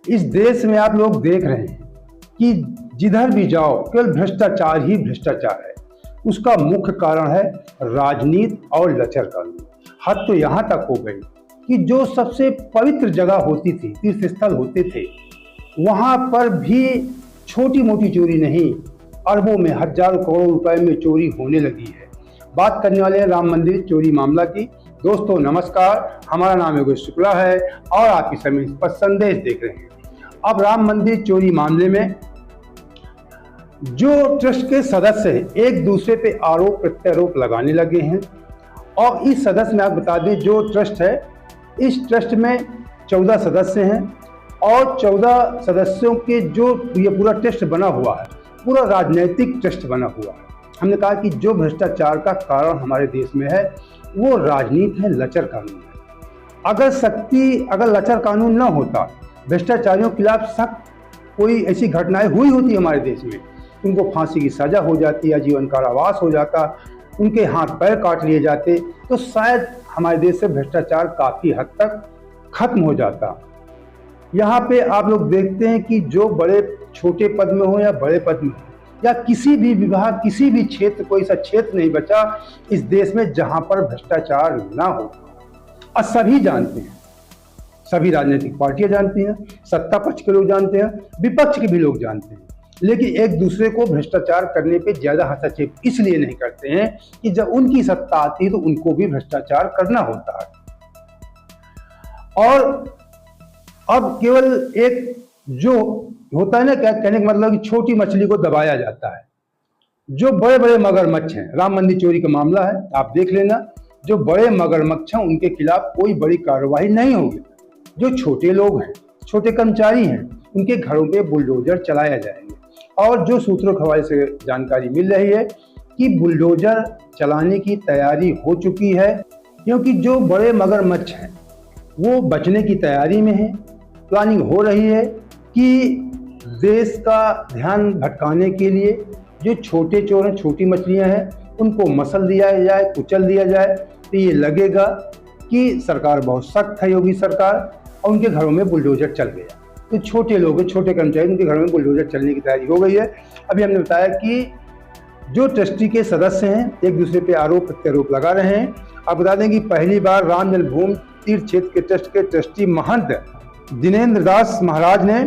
इस देश में आप लोग देख रहे हैं कि जिधर भी जाओ केवल भ्रष्टाचार ही भ्रष्टाचार है। उसका मुख्य कारण है राजनीति और लचर कानून। हद तो यहाँ तक हो गई कि जो सबसे पवित्र जगह होती थी, तीर्थ स्थल होते थे, वहाँ पर भी छोटी मोटी चोरी नहीं, अरबों में, हजारों करोड़ रुपए में चोरी होने लगी है। बात करने वाले हैं राम मंदिर चोरी मामला की। दोस्तों नमस्कार, हमारा नाम योगेश शुक्ला है और आपकी समय पर संदेश देख रहे हैं। अब राम मंदिर चोरी मामले में जो ट्रस्ट के सदस्य हैं एक दूसरे पे आरोप प्रत्यारोप लगाने लगे हैं। और इस सदस्य में आप बता दें, जो ट्रस्ट है, इस ट्रस्ट में 14 सदस्य हैं और 14 सदस्यों के जो ये पूरा ट्रस्ट बना हुआ है, पूरा राजनीतिक ट्रस्ट बना हुआ है। हमने कहा कि जो भ्रष्टाचार का कारण हमारे देश में है वो राजनीति है, लचर कानून है। अगर लचर कानून ना होता, भ्रष्टाचारियों के खिलाफ सख्त कोई ऐसी घटनाएं हुई होती हमारे देश में, उनको फांसी की सजा हो जाती या जीवन कारावास हो जाता, उनके हाथ पैर काट लिए जाते, तो शायद हमारे देश से भ्रष्टाचार काफ़ी हद तक खत्म हो जाता। यहाँ पे आप लोग देखते हैं कि जो बड़े छोटे पद में हो या बड़े पद में हो या किसी भी विभाग, किसी भी क्षेत्र, कोई सा क्षेत्र नहीं बचा इस देश में जहाँ पर भ्रष्टाचार ना हो। और सभी जानते हैं, सभी राजनीतिक पार्टियां जानती हैं, सत्ता पक्ष के लोग जानते हैं, विपक्ष के भी लोग जानते हैं, लेकिन एक दूसरे को भ्रष्टाचार करने पे ज्यादा हस्तक्षेप इसलिए नहीं करते हैं कि जब उनकी सत्ता आती है तो उनको भी भ्रष्टाचार करना होता है। और अब केवल एक जो होता है ना, क्या कहने का मतलब कि छोटी मछली को दबाया जाता है। जो बड़े बड़े मगरमच्छ हैं, राम मंदिर चोरी का मामला है, आप देख लेना, जो बड़े मगरमच्छ हैं उनके खिलाफ कोई बड़ी कार्रवाई नहीं होगी। जो छोटे लोग हैं, छोटे कर्मचारी हैं, उनके घरों पे बुलडोजर चलाया जाएंगे। और जो सूत्रों के हवाले से जानकारी मिल रही है कि बुलडोजर चलाने की तैयारी हो चुकी है, क्योंकि जो बड़े मगरमच्छ हैं वो बचने की तैयारी में है। प्लानिंग हो रही है कि देश का ध्यान भटकाने के लिए जो छोटे चोर हैं, छोटी मछलियां हैं, उनको मसल दिया जाए, कुचल दिया जाए। तो ये लगेगा कि सरकार बहुत सख्त है, योगी सरकार, और उनके घरों में बुलडोजर चल गया। तो छोटे लोग, छोटे कर्मचारी, उनके घरों में बुलडोजर चलने की तैयारी हो गई है। अभी हमने बताया कि जो ट्रस्टी के सदस्य हैं एक दूसरे पे आरोप प्रत्यारोप लगा रहे हैं। आप बता दें कि पहली बार राम जन्मभूमि तीर्थ क्षेत्र के ट्रस्ट के ट्रस्टी महंत दिनेंद्र दास महाराज ने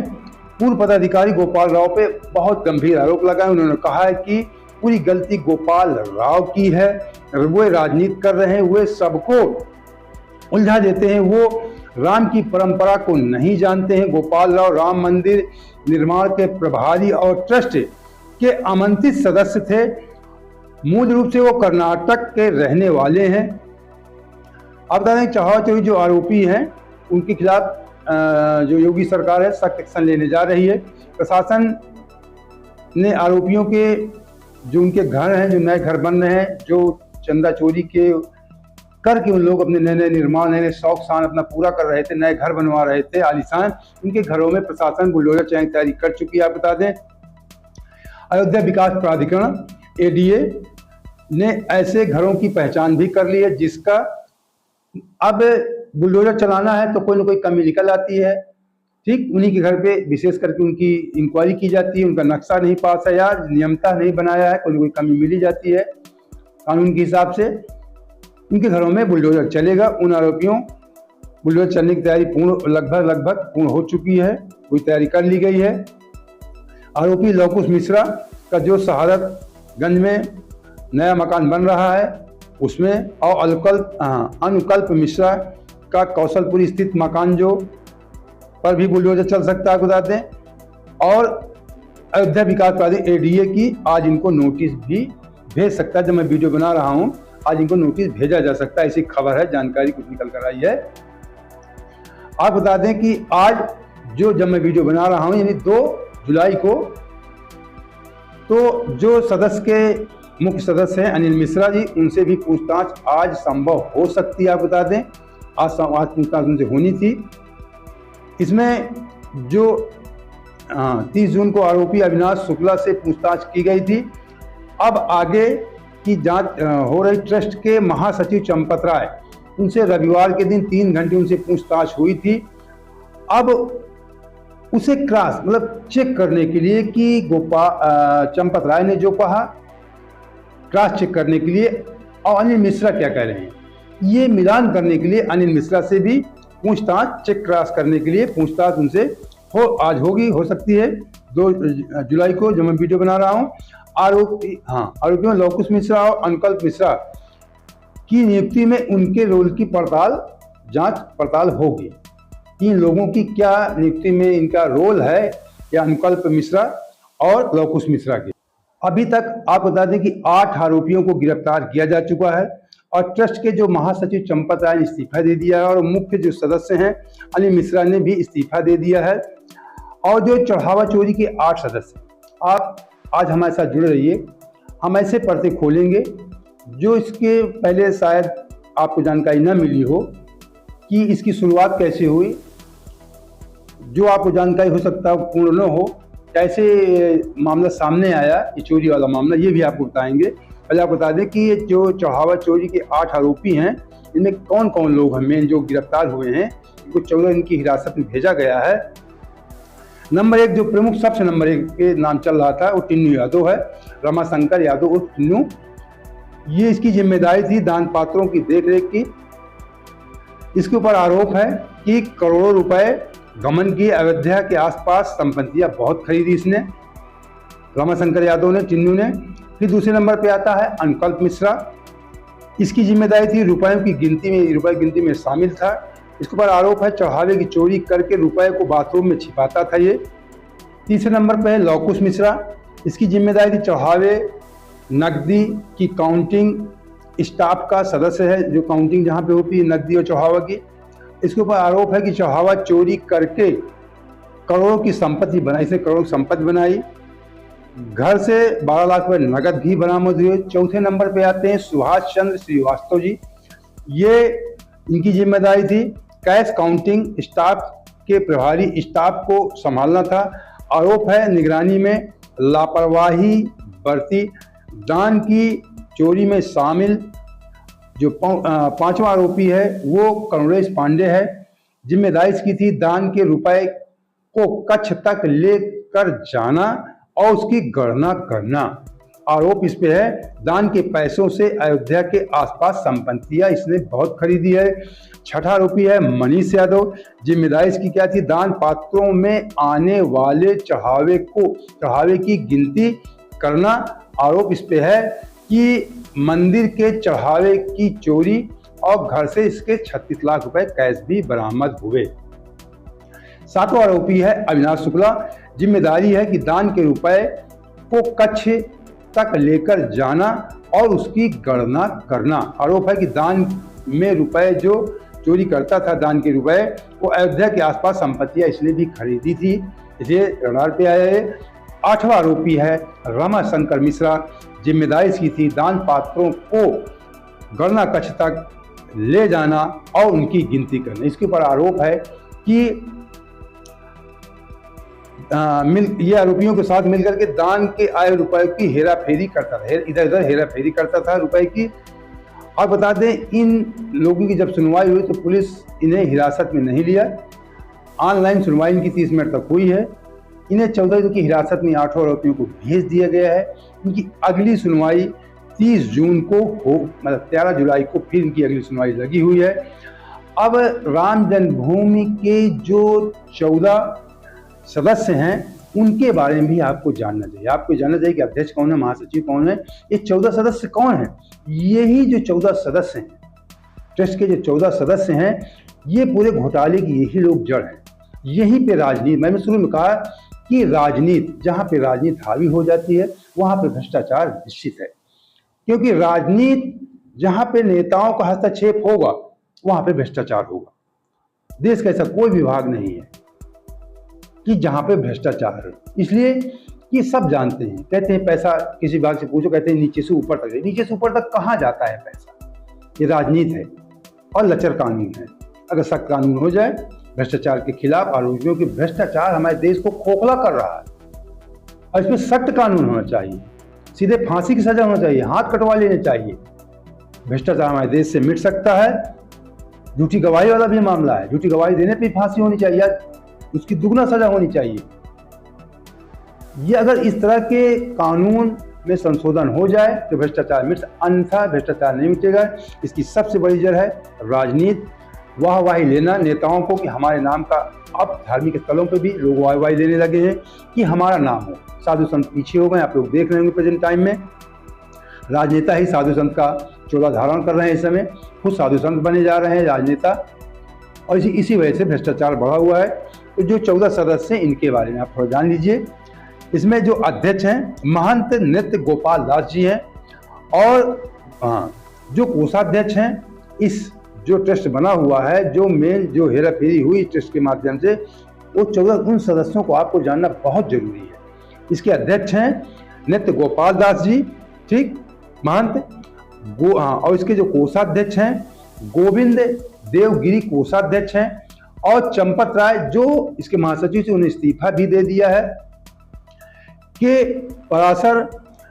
पूर्व पदाधिकारी गोपाल राव पे बहुत गंभीर आरोप लगाए। उन्होंने कहा है कि पूरी गलती गोपाल राव की है, वो राजनीति कर रहे हैं, वे सबको उलझा देते हैं, वो राम की परंपरा को नहीं जानते हैं। गोपाल राव राम मंदिर निर्माण के प्रभारी और ट्रस्ट के आमंत्रित सदस्य थे। मूल रूप से वो कर्नाटक के रहने वाले हैं। अब बता दें, चौहान चोरी जो आरोपी हैं उनके खिलाफ जो योगी सरकार है सख्त एक्शन लेने जा रही है। प्रशासन ने आरोपियों के जो उनके घर हैं, जो नए घर बन रहे हैं, जो चंदा चोरी के करके उन लोग अपने नए नए निर्माण, नए नए शौक शान अपना पूरा कर रहे थे, नए घर बनवा रहे थे आलीशान, उनके घरों में प्रशासन बुलडोजर चलाने की तैयारी कर चुकी है। आप बता दें, अयोध्या विकास प्राधिकरण ADA ने ऐसे घरों की पहचान भी कर ली है, जिसका अब बुलडोजर चलाना है तो कोई ना कोई कमी निकल आती है। ठीक उन्हीं के घर पे विशेष करके उनकी इंक्वायरी की जाती है, उनका नक्शा नहीं पास है या नियमता नहीं बनाया है, कोई ना कोई कमी मिली जाती है। कानून के हिसाब से उनके घरों में बुलडोजर चलेगा। उन आरोपियों बुलडोजर चलने की तैयारी लगभग पूर्ण हो चुकी है, पूरी तैयारी कर ली गई है। आरोपी लवकुश मिश्रा का जो शहादतगंज में नया मकान बन रहा है उसमें, और अनुकल्प मिश्रा का कौशलपुरी स्थित मकान जो पर भी बुलडोजर चल सकता है, बताते हैं। और अयोध्या विकास प्राधिकरण ADA की आज इनको नोटिस भी भेज सकता है। जब मैं वीडियो बना रहा हूं, आज इनको नोटिस भेजा जा सकता है, ऐसी खबर है, जानकारी कुछ निकल कर आई है। आप बता दें कि आज जब मैं वीडियो बना रहा हूं यानी 2 जुलाई को, तो जो सदस्य के मुख्य सदस्य हैं अनिल मिश्रा जी, उनसे भी पूछताछ आज संभव हो सकती है। आप बता दें, आज पूछताछ उनसे होनी थी। इसमें जो 30 जून को आरोपी अविनाश शुक्ला से पूछताछ की गई थी। अब आगे की जांच हो रही। ट्रस्ट के महासचिव चंपत राय, उनसे रविवार के दिन 3 घंटे उनसे पूछताछ हुई थी। अब उसे क्रॉस मतलब चेक करने के लिए कि चंपत राय ने जो कहा, क्रॉस चेक करने के लिए, और अनिल मिश्रा क्या कह रहे हैं, ये मिलान करने के लिए अनिल मिश्रा से भी पूछताछ, चेक क्रॉस करने के लिए पूछताछ उनसे आज होगी, हो सकती है 2 जुलाई को, जो मैं वीडियो बना रहा हूँ। आरोपियों लवकुश मिश्रा और अनुकल्प मिश्रा की नियुक्ति में उनके रोल की जांच पड़ताल होगी। इन लोगों की क्या नियुक्ति में इनका रोल है, या अनुकल्प मिश्रा और लवकुश मिश्रा के। अभी तक आप बता दें कि 8 आरोपियों को गिरफ्तार किया जा चुका है, और ट्रस्ट के जो महासचिव चंपत राय ने इस्तीफा दे दिया है, और मुख्य जो सदस्य हैं अनिल मिश्रा ने भी इस्तीफा दे दिया है, और जो चढ़ावा चोरी के 8 सदस्य। आप आज हमारे साथ जुड़े रहिए, हम ऐसे पर्चे खोलेंगे जो इसके पहले शायद आपको जानकारी न मिली हो कि इसकी शुरुआत कैसे हुई, जो आपको जानकारी हो सकता है पूर्ण न हो, कैसे मामला सामने आया, ये चोरी वाला मामला, ये भी आपको बताएंगे। पहले आप बता दें कि ये जो चढ़ावा चोरी के 8 आरोपी हैं, इनमें कौन कौन लोग हैं मेन जो गिरफ्तार हुए हैं, इनको 14 दिन की हिरासत में भेजा गया है। नंबर 1 जो प्रमुख सबसे नंबर 1 के नाम चल रहा था वो टिन्नू यादव है, रमाशंकर यादव उर्फ टिन्नू। ये इसकी जिम्मेदारी थी दान पात्रों की देखरेख की। इसके ऊपर आरोप है कि करोड़ों रुपए गमन की, अयोध्या के आसपास संपत्तियां बहुत खरीदी इसने, रमाशंकर यादव ने, टिन्नू ने। फिर दूसरे नंबर पे आता है अनुकल्प मिश्रा। इसकी जिम्मेदारी थी रुपयों की गिनती में शामिल था। इसके ऊपर आरोप है चढ़ावे की चोरी करके रुपए को बाथरूम में छिपाता था ये। तीसरे नंबर पे है लवकुश मिश्रा। इसकी जिम्मेदारी थी चढ़ावे, नकदी की काउंटिंग स्टाफ का सदस्य है, जो काउंटिंग जहाँ पे होती है नकदी और चढ़ावा की। इसके ऊपर आरोप है कि चढ़ावा चोरी करके करोड़ों की संपत्ति बनाई, इसने करोड़ों की संपत्ति बनाई। घर से 12 लाख रुपए नगद भी बरामद हुए। चौथे नंबर पे आते हैं सुभाष चंद्र श्रीवास्तव जी। ये इनकी जिम्मेदारी थी कैश काउंटिंग स्टाफ के प्रभारी, स्टाफ को संभालना था। आरोप है निगरानी में लापरवाही बरती। दान की चोरी में शामिल जो 5वां आरोपी है वो करुणेश पांडे है। जिम्मेदारी इसकी थी दान के रुपए को कच्छ तक लेकर जाना और उसकी गणना करना। आरोप इस पे है दान के पैसों से अयोध्या के आसपास संपत्तियां इसने बहुत खरीदी है। छठा आरोपी है मनीष यादव। जिम्मेदारी इसकी क्या थी, दान पात्रों में आने वाले चढ़ावे की गिनती करना। आरोप इस पे है कि मंदिर के चढ़ावे की चोरी और घर से इसके 36 लाख रुपए कैश भी बरामद हुए। सातवां आरोपी है अविनाश शुक्ला। जिम्मेदारी है कि दान के रुपए को कच्छ तक लेकर जाना और उसकी गणना करना। आरोप है कि दान में रुपए जो चोरी करता था, दान के रुपए, वो अयोध्या के आसपास संपत्तियां इसने भी खरीदी थी। इसे रडार पे आया है। आठवां आरोपी है रमाशंकर मिश्रा। जिम्मेदारी इसकी थी दान पात्रों को गणना कक्ष तक ले जाना और उनकी गिनती करना। इसके ऊपर आरोप है कि ये आरोपियों के साथ मिलकर के दान के आए रुपए की हेरा फेरी करता था, इधर उधर हेरा फेरी करता था रुपए की। और बता दें इन लोगों की जब सुनवाई हुई तो पुलिस इन्हें हिरासत में नहीं लिया। ऑनलाइन सुनवाई इनकी 30 मिनट तक हुई है। इन्हें 14 दिन की हिरासत में 8 आरोपियों को भेज दिया गया है। इनकी अगली सुनवाई 30 जून को हो, मतलब 13 जुलाई को फिर इनकी अगली सुनवाई लगी हुई है। अब राम जन्मभूमि के जो 14 सदस्य हैं उनके बारे में भी आपको जानना चाहिए। आपको जानना चाहिए कि अध्यक्ष कौन है, महासचिव कौन है, ये 14 सदस्य कौन है। यही जो 14 सदस्य हैं, ट्रस्ट के जो 14 सदस्य हैं, ये पूरे घोटाले की यही लोग जड़ हैं। यहीं पे राजनीति, मैंने शुरू में कहा कि राजनीति, जहाँ पे राजनीति हावी हो जाती है वहाँ पे भ्रष्टाचार निश्चित है। क्योंकि राजनीति जहाँ पे नेताओं का हस्तक्षेप होगा वहाँ पे भ्रष्टाचार होगा। देश का ऐसा कोई विभाग नहीं है कि जहाँ पे भ्रष्टाचार है। इसलिए कि सब जानते हैं, कहते हैं पैसा किसी विभाग से पूछो, कहते हैं नीचे से ऊपर तक है। नीचे से ऊपर तक कहाँ जाता है पैसा? ये राजनीति है और लचर कानून है। अगर सख्त कानून हो जाए भ्रष्टाचार के खिलाफ, आरोपियों की भ्रष्टाचार हमारे देश को खोखला कर रहा है और इसमें सख्त कानून होना चाहिए। सीधे फांसी की सजा होना चाहिए, हाथ कटवा लेने चाहिए। भ्रष्टाचार हमारे देश से मिट सकता है। झूठी गवाही वाला भी मामला है, झूठी गवाही देने पर फांसी होनी चाहिए। उसकी दुगना सजा होनी चाहिए। ये अगर इस तरह के कानून में संशोधन हो जाए तो भ्रष्टाचार मिट, अन्यथा भ्रष्टाचार नहीं मिटेगा। इसकी सबसे बड़ी जड़ है राजनीति, वाहवाही लेना नेताओं को कि हमारे नाम का, अब धार्मिक स्थलों पे भी लोग वाहवाही देने लगे हैं कि हमारा नाम हो। साधु संत पीछे हो गए, आप लोग देख रहे होंगे प्रेजेंट टाइम में राजनेता ही साधु संत का चोला धारण कर रहे हैं। इस समय खुद साधु संत बने जा रहे हैं राजनेता, और इसी वजह से भ्रष्टाचार बढ़ा हुआ है। तो जो 14 सदस्य हैं इनके बारे में आप थोड़ा जान लीजिए। इसमें जो अध्यक्ष हैं महंत नृत्य गोपाल दास जी हैं, और जो कोषाध्यक्ष हैं, इस जो ट्रस्ट बना हुआ है, जो मेन जो हेरा फेरी हुई ट्रस्ट के माध्यम से, वो 14 उन सदस्यों को आपको जानना बहुत जरूरी है। इसके अध्यक्ष हैं नृत्य गोपाल दास जी, ठीक, महंत और इसके जो कोषाध्यक्ष हैं गोविंद देवगिरी कोषाध्यक्ष हैं, और चंपत राय जो इसके महासचिव से उन्हें इस्तीफा भी दे दिया है, के पराशर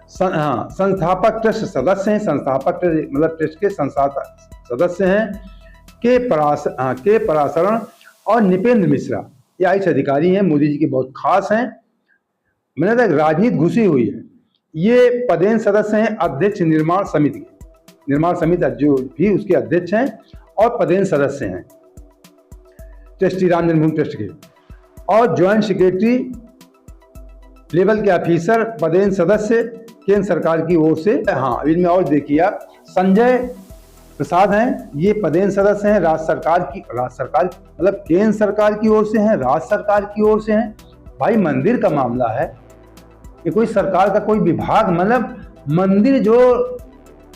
संस्थापक ट्रस्ट सदस्य हैं, संस्थापक मतलब ट्रस्ट के संस्थापक सदस्य हैं के पराशरण और निपेंद्र मिश्रा, ये आईएएस अधिकारी हैं, मोदी जी के बहुत खास हैं। मैंने तक राजनीति घुसी हुई है। ये पदेन सदस्य हैं अध्यक्ष निर्माण समिति जो भी उसके अध्यक्ष हैं और पदेन सदस्य हैं ट्रस्टी राम जन्मभूमि ट्रस्ट के, और ज्वाइंट सेक्रेटरी लेवल के ऑफिसर पदेन सदस्य केंद्र सरकार की ओर से। हाँ, इनमें और देखिए आप संजय प्रसाद हैं, ये पदेन सदस्य हैं राज्य सरकार मतलब केंद्र सरकार की ओर से हैं, राज्य सरकार की ओर से हैं। भाई मंदिर का मामला है, ये कोई सरकार का कोई विभाग, मतलब मंदिर जो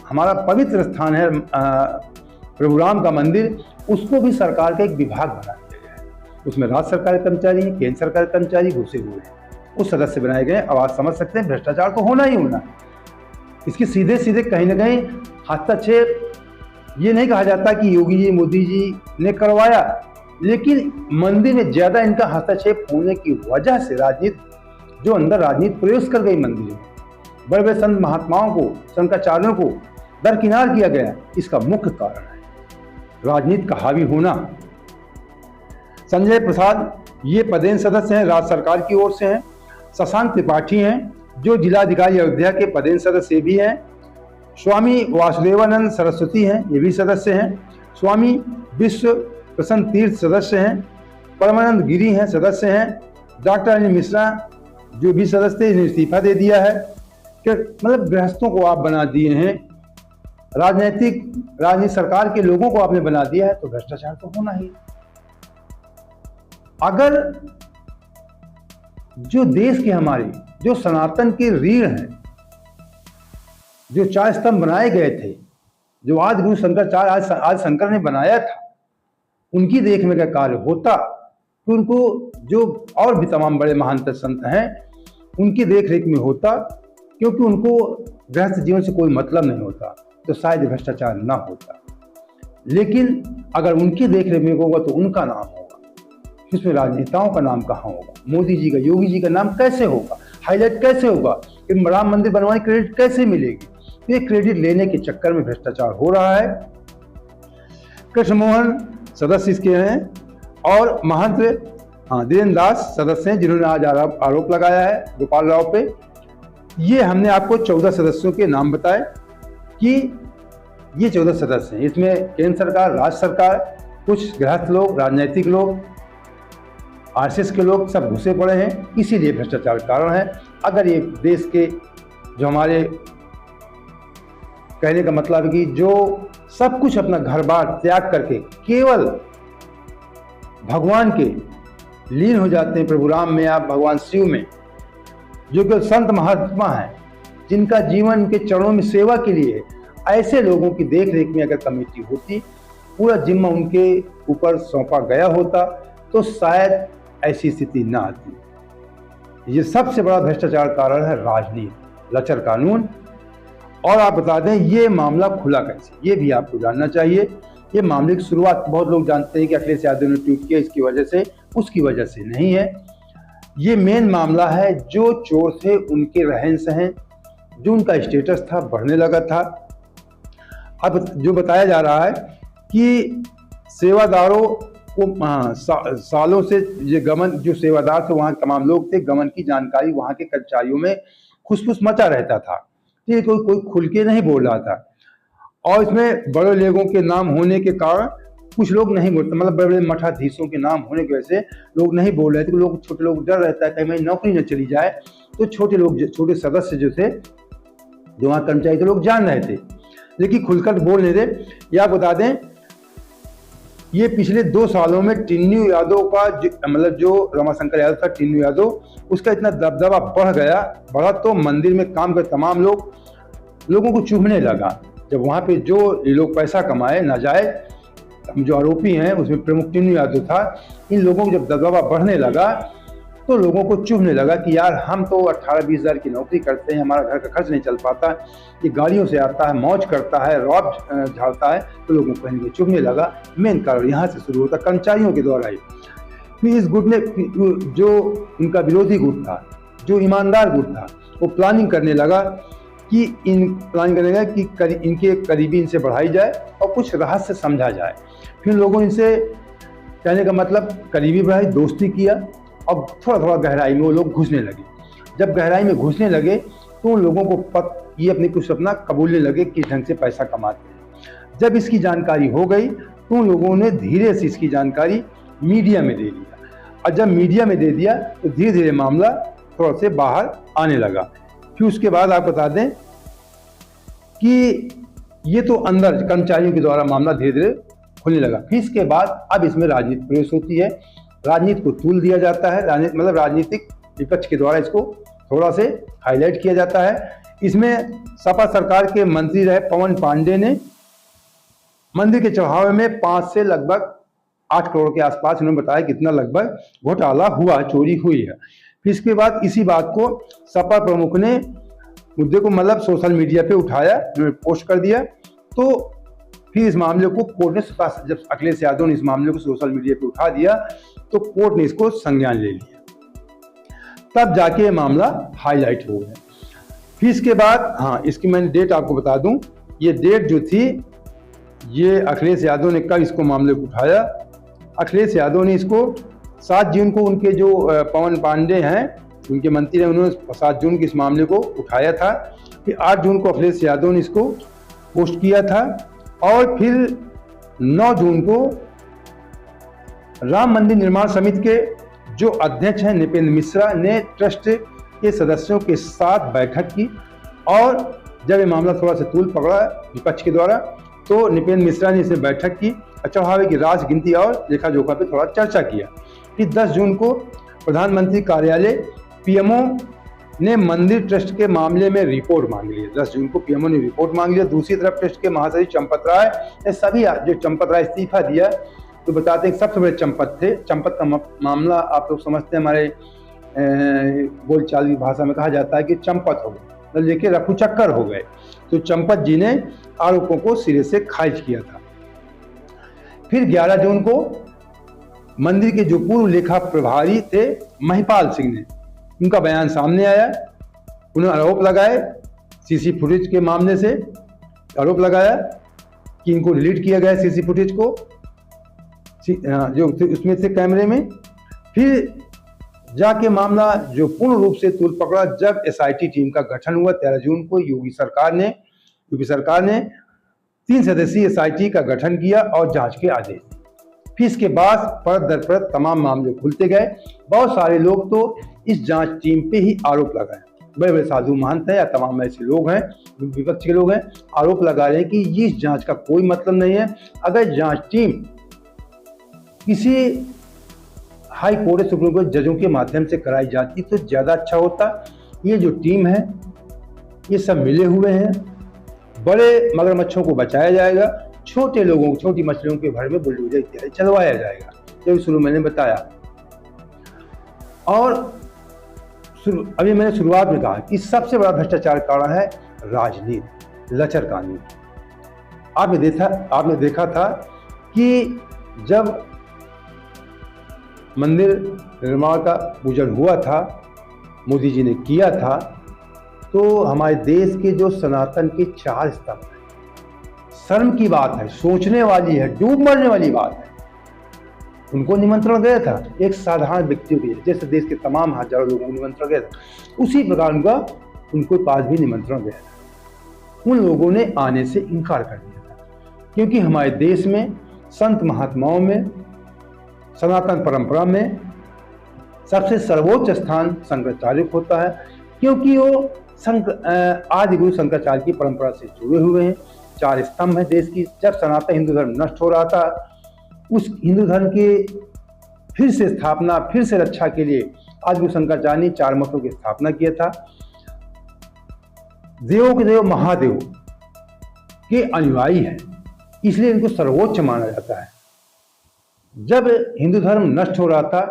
हमारा पवित्र स्थान है प्रभु राम का मंदिर, उसको भी सरकार का एक विभाग बना दिया गया है। उसमें राज्य सरकार के कर्मचारी, केंद्र सरकार के कर्मचारी घुसे हुए हैं, उस सदस्य बनाए गए। अब आप समझ सकते हैं भ्रष्टाचार तो होना ही होना है। इसके सीधे सीधे कहीं ना कहीं हस्तक्षेप, ये नहीं कहा जाता कि योगी जी मोदी जी ने करवाया, लेकिन मंदिर में ज्यादा इनका हस्तक्षेप होने की वजह से राजनीति, जो अंदर राजनीति प्रवेश कर गई मंदिर में, बड़े बड़े संत महात्माओं को, शंकराचार्यों को दरकिनार किया गया, इसका मुख्य कारण है राजनीति का हावी होना। संजय प्रसाद ये पदेन सदस्य हैं, राज्य सरकार की ओर से हैं। शशांक त्रिपाठी हैं जो जिलाधिकारी अयोध्या के पदेन सदस्य भी हैं। स्वामी वासुदेवानंद सरस्वती हैं, ये भी सदस्य हैं। स्वामी विश्व प्रसन्न तीर्थ सदस्य हैं। परमानंद गिरी हैं, सदस्य हैं। डॉक्टर अनिल मिश्रा जो भी सदस्य थे, इन्हें इस्तीफा दे दिया है। कि मतलब गृहस्थों को आप बना दिए हैं, राजनीति सरकार के लोगों को आपने बना दिया है, तो भ्रष्टाचार तो होना ही। अगर जो देश के हमारे जो सनातन के रीढ़ हैं, जो 4 स्तंभ बनाए गए थे, जो आज गुरु शंकराचार्य आज शंकर ने बनाया था, उनकी देखने का कार्य होता तो उनको जो और भी तमाम बड़े महान संत हैं उनकी देख रेख में होता, क्योंकि उनको गृहस्थ जीवन से कोई मतलब नहीं होता, तो शायद भ्रष्टाचार ना होता। लेकिन अगर उनकी देख रेख में होगा तो उनका नाम होगा, इसमें राजनेताओं का नाम कहाँ होगा? मोदी जी का, योगी जी का नाम कैसे होगा, हाईलाइट कैसे होगा? कि राम मंदिर बनवाने क्रेडिट कैसे मिलेगी? ये क्रेडिट लेने के चक्कर में भ्रष्टाचार हो रहा है। कृष्ण मोहन सदस्य इसके हैं, और महंत धीरेन्द्र दास सदस्य हैं, जिन्होंने आज आरोप लगाया है गोपाल राव पे। ये हमने आपको 14 सदस्यों के नाम बताए कि ये 14 सदस्य हैं। इसमें केंद्र सरकार, राज्य सरकार, कुछ गृहस्थ लोग, राजनीतिक लोग, आरएसएस के लोग सब घुसे पड़े हैं, इसीलिए भ्रष्टाचार कारण है। अगर ये देश के जो हमारे कहने का मतलब है कि जो सब कुछ अपना घर बार त्याग करके केवल भगवान के लीन हो जाते हैं, प्रभु राम में या भगवान शिव में, जो कि संत महात्मा हैं, जिनका जीवन के चरणों में सेवा के लिए है, ऐसे लोगों की देख रेख में अगर कमेटी होती, पूरा जिम्मा उनके ऊपर सौंपा गया होता, तो शायद ऐसी स्थिति ना आती। ये सबसे बड़ा भ्रष्टाचार कारण है राजनीति, लचर कानून। और आप बता दें ये मामला खुला कैसे, ये भी आपको जानना चाहिए। ये मामले की शुरुआत बहुत लोग जानते हैं कि अखिलेश यादव ने ट्वीट किया, इसकी वजह से, उसकी वजह से नहीं है। ये मेन मामला है जो चोर थे उनके रहन सहन, जो उनका स्टेटस था बढ़ने लगा था। अब जो बताया जा रहा है कि सेवादारों वो सालों से ये गबन जो सेवादार थे, वहाँ तमाम लोग थे, गबन की जानकारी वहाँ के कर्मचारियों में खुसफुस मचा रहता था। ये कोई खुल के नहीं बोल रहा था। और इसमें बड़े लोगों के नाम होने के कारण कुछ लोग नहीं बोलते, मतलब बड़े बड़े मठाधीशों के नाम होने की वजह से लोग नहीं बोल रहे थे। लोग, छोटे लोग डर रहता है कहीं मेरी नौकरी न चली जाए, तो छोटे लोग, छोटे सदस्य जो थे, जो वहाँ कर्मचारी थे, लोग जान रहे थे, लेकिन खुलकर बोल नहीं रहे। या बता दें, ये पिछले 2 सालों में टिन्नू यादव का मतलब जो रमाशंकर यादव था, टिन्नू यादव, उसका इतना दबदबा बढ़ा तो मंदिर में काम कर तमाम लोगों को चुभने लगा। जब वहाँ पे जो लोग पैसा कमाए नाजायज, जो आरोपी हैं उसमें प्रमुख टिन्नू यादव था, इन लोगों को जब दबदबा बढ़ने लगा तो लोगों को चुभने लगा कि यार हम तो 18-20 हज़ार की नौकरी करते हैं, हमारा घर का खर्च नहीं चल पाता, ये गाड़ियों से आता है, मौज करता है, रौब झाड़ता है, तो लोगों को कहीं चुभने लगा। मेन कारण यहाँ से शुरू होता, कर्मचारियों के द्वारा ही। फिर इस गुट ने, जो उनका विरोधी गुट था, जो ईमानदार गुट था, वो प्लानिंग करने लगा कि इनके करीबी इनसे बढ़ाई जाए और कुछ रहस्य समझा जाए। फिर लोगों इनसे, कहने का मतलब, करीबी बढ़ाई, दोस्ती किया और थोड़ा थोड़ा गहराई में वो लोग घुसने लगे। जब गहराई में घुसने लगे तो उन लोगों को ये अपनी कुछ अपना कबूलने लगे कि ढंग से पैसा कमाते हैं। जब इसकी जानकारी हो गई तो उन लोगों ने धीरे से इसकी जानकारी मीडिया में दे दिया, और जब मीडिया में दे दिया तो धीरे धीरे मामला थोड़ा से बाहर आने लगा। फिर उसके बाद आप बता दें कि ये तो अंदर कर्मचारियों के द्वारा मामला धीरे धीरे खुलने लगा। फिर इसके बाद अब इसमें राजनीति प्रवेश होती है, राजनीति को तूल दिया जाता है, मतलब राजनीतिक विपक्ष के द्वारा इसको थोड़ा से हाईलाइट किया जाता है। इसमें सपा सरकार के मंत्री रहे पवन पांडे ने मंदिर के चढ़ावे में 5 से लगभग 8 करोड़ के आसपास, उन्होंने बताया कितना लगभग घोटाला हुआ, चोरी हुई है। फिर इसके बाद इसी बात को सपा प्रमुख ने मुद्दे को मतलब सोशल मीडिया पे उठाया, उन्होंने पोस्ट कर दिया। तो फिर इस मामले को कोर्ट ने, जब अखिलेश यादव ने इस मामले को सोशल मीडिया पे उठा दिया तो कोर्ट ने इसको संज्ञान ले लिया, तब जाके ये मामला हाईलाइट हो गया। फिर इसके बाद, हाँ, इसकी मैंने डेट आपको बता दूं, ये डेट जो थी, ये अखिलेश यादव ने कब इसको मामले को उठाया। अखिलेश यादव ने इसको 7 जून को, उनके जो पवन पांडे हैं, उनके मंत्री हैं, उन्होंने 7 जून को इस मामले को उठाया था। फिर 8 जून को अखिलेश यादव ने इसको पोस्ट किया था, और फिर 9 जून को राम मंदिर निर्माण समिति के जो अध्यक्ष हैं नृपेंद्र मिश्रा ने ट्रस्ट के सदस्यों के साथ बैठक की, और जब ये मामला थोड़ा सा तूल पकड़ा विपक्ष के द्वारा तो नृपेंद्र मिश्रा ने इसे बैठक की, चढ़ावे की राशि गिनती और लेखा जोखा पे थोड़ा चर्चा किया। फिर 10 जून को प्रधानमंत्री कार्यालय पीएमओ ने मंदिर ट्रस्ट के मामले में रिपोर्ट मांग ली। 10 जून को पीएमओ ने रिपोर्ट मांग लिया। दूसरी तरफ ट्रस्ट के महासचिव चंपत राय, ये सभी जो चंपत राय इस्तीफा दिया तो बताते हैं सबसे बड़े चंपत थे। चंपत का मामला आप लोग समझते हैं, हमारे बोलचाल की भाषा में कहा जाता है कि चंपत हो गए, लेके रफू चक्कर हो गए। तो चंपत जी ने आरोपों को सिरे से खारिज किया था। फिर 11 जून को मंदिर के जो पूर्व लेखा प्रभारी थे महिपाल सिंह ने, उनका बयान सामने आया। उन्होंने आरोप लगाए, सीसी फुटेज के मामले से आरोप लगाया कि इनको डिलीट किया गया सीसी फुटेज को, जो उसमें से कैमरे में। फिर जाके मामला जो पूर्ण रूप से तूल पकड़ा जब एसआईटी टीम का गठन हुआ। 13 जून को यूपी सरकार ने 3 सदस्यीय एसआईटी का गठन किया और जांच के आदेश दिए। फिर इसके बाद परत दर परत तमाम मामले खुलते गए। बहुत सारे लोग तो इस जांच टीम पे ही आरोप लगाए, बड़े बड़े साधु महंत हैं या तमाम ऐसे लोग हैं, विपक्ष के लोग हैं, आरोप लगा रहे हैं कि इस जांच का कोई मतलब नहीं है। अगर जांच टीम किसी हाई कोर्ट या सुप्रीम कोर्ट जजों के माध्यम से कराई जाती तो ज़्यादा अच्छा होता। ये जो टीम है, ये सब मिले हुए हैं, बड़े मगरमच्छों को बचाया जाएगा, छोटे लोगों, छोटी मछलियों के भर में बुलडोजर इत्यादि चलवाया जाएगा, जब शुरू मैंने बताया। और अभी मैंने शुरुआत में कहा कि सबसे बड़ा भ्रष्टाचार कारण है राजनीति, लचर कानून। आपने देखा था कि जब मंदिर निर्माण का पूजन हुआ था, मोदी जी ने किया था, तो हमारे देश के जो सनातन के 4 स्तंभ हैं, शर्म की बात है, सोचने वाली है, डूब मरने वाली बात है उनको निमंत्रण गया था, एक साधारण व्यक्ति को जैसे देश के तमाम हजारों लोगों को निमंत्रण गया था, उसी प्रकार उनको पास भी निमंत्रण गया था। उन लोगों ने आने से इनकार कर दिया था, क्योंकि हमारे देश में संत महात्माओं में, सनातन परंपरा में सबसे सर्वोच्च स्थान शंकराचार्य को होता है, क्योंकि वो आदि गुरु शंकराचार्य की परंपरा से जुड़े हुए हैं। 4 स्तंभ है देश की। जब सनातन हिंदू धर्म नष्ट हो रहा था, उस हिंदू धर्म के फिर से स्थापना, फिर से रक्षा के लिए आदि गुरु शंकराचार्य ने 4 मतों की स्थापना किया था। देवों के देव महादेव के अनुयायी हैं, इसलिए इनको सर्वोच्च माना जाता है। जब हिंदू धर्म नष्ट हो रहा था,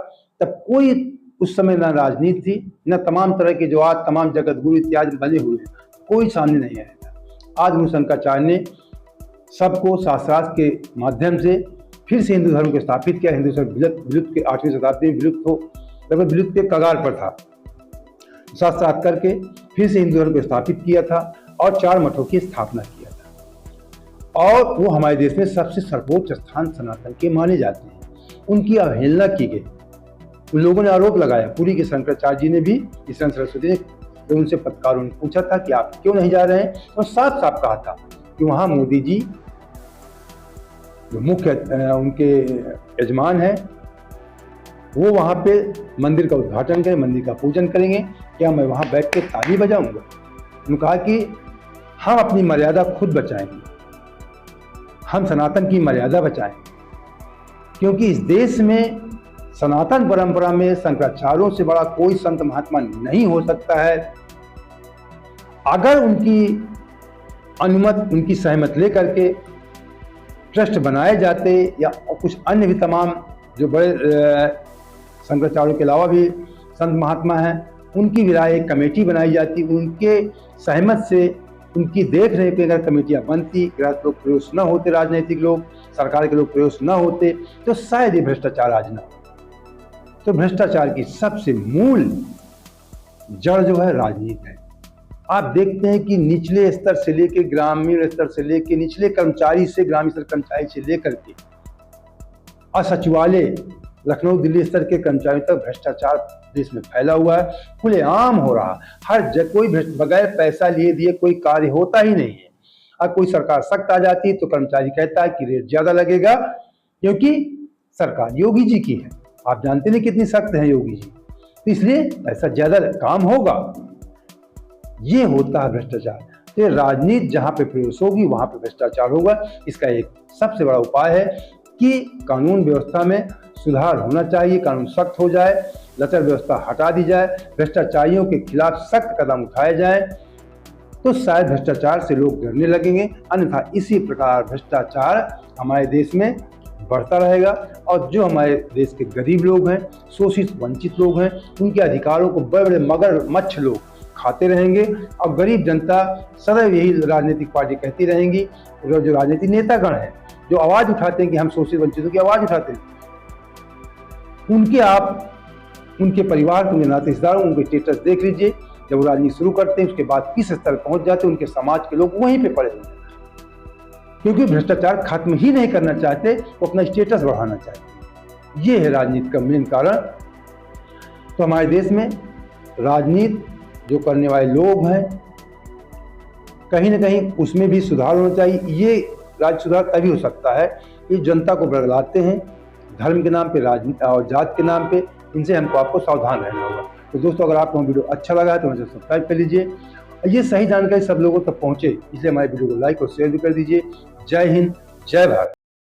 तब कोई उस समय ना राजनीति थी, न तमाम तरह के जो आज तमाम जगत गुरु इत्यादि बने हुए हैं, कोई सामने नहीं आया था। आदि गुरु शंकराचार्य ने सबको शास्त्रार्थ के माध्यम से फिर से हिंदू धर्म को स्थापित किया। हिंदू धर्म विलुप्त के 8वीं शताब्दी में लगभग विलुप्त के कगार पर था। शास्त्रार्थ करके फिर से हिंदू धर्म को स्थापित किया था और 4 मठों की स्थापना किया था, और वो हमारे देश में सबसे सर्वोच्च स्थान सनातन के माने जाते हैं। उनकी अवहेलना की गई। उन लोगों ने आरोप लगाया, पुरी के शंकराचार्य जी ने भी, ईश्वर सरस्वती ने, तो उनसे पत्रकारों ने पूछा था कि आप क्यों नहीं जा रहे हैं, और साफ साफ कहा था कि वहाँ मोदी जी जो मुख्य उनके यजमान हैं, वो वहाँ पे मंदिर का उद्घाटन करें, मंदिर का पूजन करेंगे, क्या मैं वहाँ बैठ के ताली बजाऊंगा? उन्होंने कहा कि हम अपनी मर्यादा खुद बचाएंगे, हम सनातन की मर्यादा बचाएंगे, क्योंकि इस देश में सनातन परंपरा में शंकराचार्यों से बड़ा कोई संत महात्मा नहीं हो सकता है। अगर उनकी अनुमति, उनकी सहमत लेकर के ट्रस्ट बनाए जाते, या कुछ अन्य भी तमाम जो बड़े शंकराचार्यों के अलावा भी संत महात्मा हैं, उनकी भी राय एक कमेटी बनाई जाती, उनके सहमत से, उनकी देख रेख पे अगर कमेटियां बनती, गृहस्थ लोग प्रवेश न होते, राजनीतिक लोग, सरकार के लोग प्रवेश न होते, तो शायद ये भ्रष्टाचार आज न हो। तो भ्रष्टाचार की सबसे मूल जड़ जो है राजनीति है। आप देखते हैं कि निचले स्तर से लेकर, ग्रामीण स्तर से लेकर, निचले कर्मचारी से, ग्रामीण स्तर कर्मचारी से लेकर के और सचिवालय, लखनऊ दिल्ली स्तर के कर्मचारियों तक भ्रष्टाचार देश में फैला हुआ है, खुलेआम हो रहा। हर जगह कोई बगैर पैसा लिए दिए कोई कार्य होता ही नहीं है। अब कोई सरकार सख्त आ जाती है तो कर्मचारी कहता है कि रेट ज्यादा लगेगा, क्योंकि सरकार योगी जी की है। आप जानते नहीं कितनी सख्त है योगी जी, तो इसलिए ऐसा ज्यादा काम होगा। ये होता है भ्रष्टाचार। तो राजनीति जहां पे प्रवेश होगी वहां पे भ्रष्टाचार होगा। इसका एक सबसे बड़ा उपाय है कि कानून व्यवस्था में सुधार होना चाहिए, कानून सख्त हो जाए, लचर व्यवस्था हटा दी जाए, भ्रष्टाचारियों के खिलाफ सख्त कदम उठाए जाए, तो शायद भ्रष्टाचार से लोग डरने लगेंगे। अन्यथा इसी प्रकार भ्रष्टाचार हमारे देश में बढ़ता रहेगा, और जो हमारे देश के गरीब लोग हैं, शोषित वंचित लोग हैं, उनके अधिकारों को बड़े बड़े मगरमच्छ लोग खाते रहेंगे, और गरीब जनता सदैव यही राजनीतिक पार्टी कहती रहेंगी। और जो राजनीतिक नेतागण हैं, जो आवाज उठाते हैं कि हम शोषित वंचितों की आवाज उठाते हैं, उनके परिवार के, उनके नाते रिश्तेदारों, उनके स्टेटस देख लीजिए। जब वो राजनीति शुरू करते हैं, उसके बाद किस स्तर पर पहुंच जाते हैं, उनके समाज के लोग वहीं पे पड़े हुए हैं, क्योंकि भ्रष्टाचार खत्म ही नहीं करना चाहते, वो अपना स्टेटस बढ़ाना चाहते। ये है राजनीति का मेन कारण। तो हमारे देश में राजनीति जो करने वाले लोग हैं, कहीं ना कहीं उसमें भी सुधार होना चाहिए। ये राज्य सुधार तभी हो सकता है कि जनता को बरगलाते हैं धर्म के नाम पे, राजनीति और जात के नाम पे। इनसे हमको आपको सावधान रहना होगा। तो दोस्तों, अगर आपको वीडियो अच्छा लगा है तो मुझे सब्सक्राइब कर लीजिए। ये सही जानकारी सब लोगों तक पहुंचे, इसलिए हमारे वीडियो को लाइक और शेयर भी कर दीजिए। जय हिंद, जय भारत।